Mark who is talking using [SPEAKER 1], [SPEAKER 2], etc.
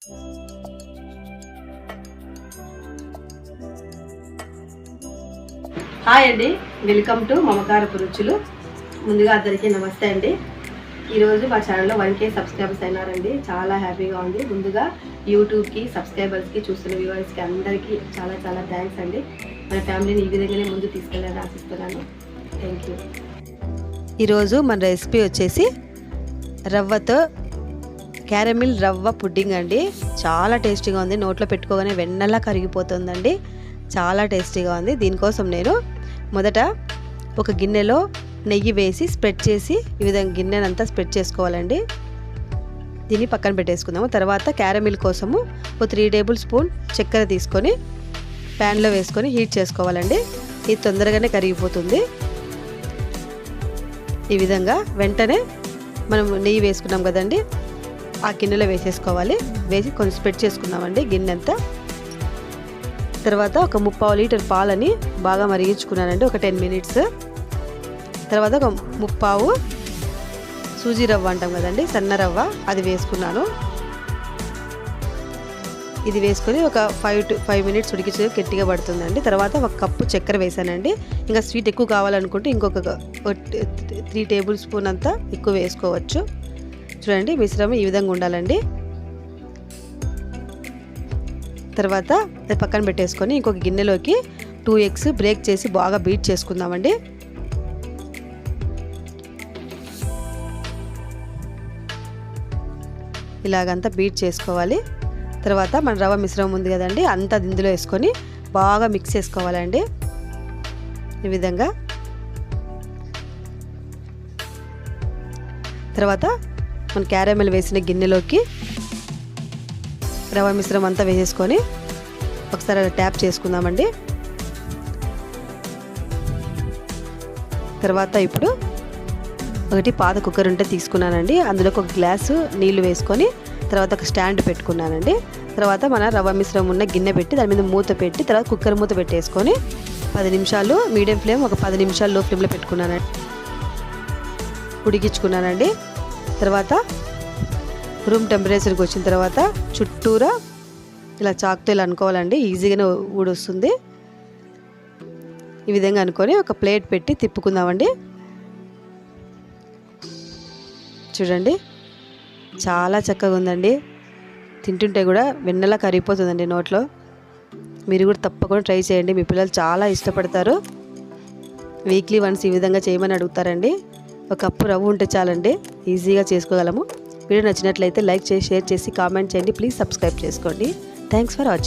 [SPEAKER 1] Hi అండి, welcome to మమకారపురుచులు. ముందుగా అందరికీ నమస్తే అండి. ఈరోజు మా ఛానల్లో 1K సబ్స్క్రైబర్స్ అయినారండి. చాలా హ్యాపీగా ఉంది. ముందుగా యూట్యూబ్కి సబ్స్క్రైబర్స్కి చూస్తున్న వ్యూవర్స్కి అందరికీ చాలా చాలా థ్యాంక్స్ అండి. మన ఫ్యామిలీని ఈ విధంగానే ముందు తీసుకెళ్ళాలని ఆశిస్తున్నాను. Thank you. ఈరోజు మన రెసిపీ వచ్చేసి రవ్వతో క్యారమిల్ రవ్వ పుడ్డింగ్ అండి. చాలా టేస్టీగా ఉంది. నోట్లో పెట్టుకోగానే వెన్నలా కరిగిపోతుందండి. చాలా టేస్టీగా ఉంది. దీనికోసం నేను మొదట ఒక గిన్నెలో నెయ్యి వేసి స్ప్రెడ్ చేసి ఈ విధంగా గిన్నెనంతా స్ప్రెడ్ చేసుకోవాలండి. దీన్ని పక్కన పెట్టేసుకుందాము. తర్వాత క్యారమిల్ కోసము ఒక 3 టేబుల్ స్పూన్ చక్కెర తీసుకొని ప్యాన్లో వేసుకొని హీట్ చేసుకోవాలండి. ఇది తొందరగానే కరిగిపోతుంది. ఈ విధంగా వెంటనే మనం నెయ్యి వేసుకున్నాం కదండి, ఆ గిన్నెలో వేసేసుకోవాలి. వేసి కొంచెం స్ప్రెడ్ చేసుకుందామండి గిన్నె అంతా. తర్వాత ఒక 3/4 లీటర్ పాలని బాగా మరిగించుకున్నానండి, ఒక 10 మినిట్స్. తర్వాత ఒక 3/4 సూజీ రవ్వ అంటాం కదండి, సన్న రవ్వ, అది వేసుకున్నాను. ఇది వేసుకొని ఒక 5 మినిట్స్ ఉడికించి గట్టిగా పడుతుందండి. తర్వాత ఒక కప్పు చక్కెర వేసానండి. ఇంకా స్వీట్ ఎక్కువ కావాలనుకుంటే ఇంకొక 3 టేబుల్ స్పూన్ అంతా ఎక్కువ వేసుకోవచ్చు. చూడండి, మిశ్రమం ఈ విధంగా ఉండాలండి. తర్వాత అది పక్కన పెట్టేసుకొని ఇంకొక గిన్నెలోకి 2 ఎగ్స్ బ్రేక్ చేసి బాగా బీట్ చేసుకుందామండి. ఇలాగంతా బీట్ చేసుకోవాలి. తర్వాత మన రవ్వ మిశ్రమం ఉంది కదండి, అంతా ఇందులో వేసుకొని బాగా మిక్స్ చేసుకోవాలండి. ఈ విధంగా తర్వాత మన క్యారమెల్ వేసిన గిన్నెలోకి రవ్వ మిశ్రమం అంతా వేసేసుకొని ఒకసారి ట్యాప్ చేసుకుందామండి. తర్వాత ఇప్పుడు ఒకటి పాత కుక్కర్ ఉంటే తీసుకున్నానండి. అందులోకి ఒక గ్లాసు నీళ్లు వేసుకొని తర్వాత ఒక స్టాండ్ పెట్టుకున్నానండి. తర్వాత మన రవ్వ మిశ్రమం ఉన్న గిన్నె పెట్టి దాని మీద మూత పెట్టి తర్వాత కుక్కర్ మూత పెట్టేసుకొని 10 నిమిషాలు మీడియం ఫ్లేమ్, ఒక 10 నిమిషాలు లో ఫ్లేమ్లో పెట్టుకున్నానండి, ఉడికించుకున్నానండి. తర్వాత రూమ్ టెంపరేచర్కి వచ్చిన తర్వాత చుట్టూరా ఇలా చాకుతో ఇలా అనుకోవాలండి, ఈజీగానే ఊడొస్తుంది. ఈ విధంగా అనుకొని ఒక ప్లేట్ పెట్టి తిప్పుకుందామండి. చూడండి, చాలా చక్కగా ఉందండి. తింటుంటే కూడా వెన్నెలా కరిగిపోతుందండి నోట్లో. మీరు కూడా తప్పకుండా ట్రై చేయండి. మీ పిల్లలు చాలా ఇష్టపడతారు. వీక్లీ వన్స్ ఈ విధంగా చేయమని అడుగుతారండి. ఒక కప్పు రవ్వ ఉంటే చాలండి, ఈజీగా చేసుకోగలము. వీడియో నచ్చినట్లయితే లైక్ చేసి, షేర్ చేసి, కామెంట్ చేయండి. ప్లీజ్ సబ్స్క్రైబ్ చేసుకోండి. Thanks for watching.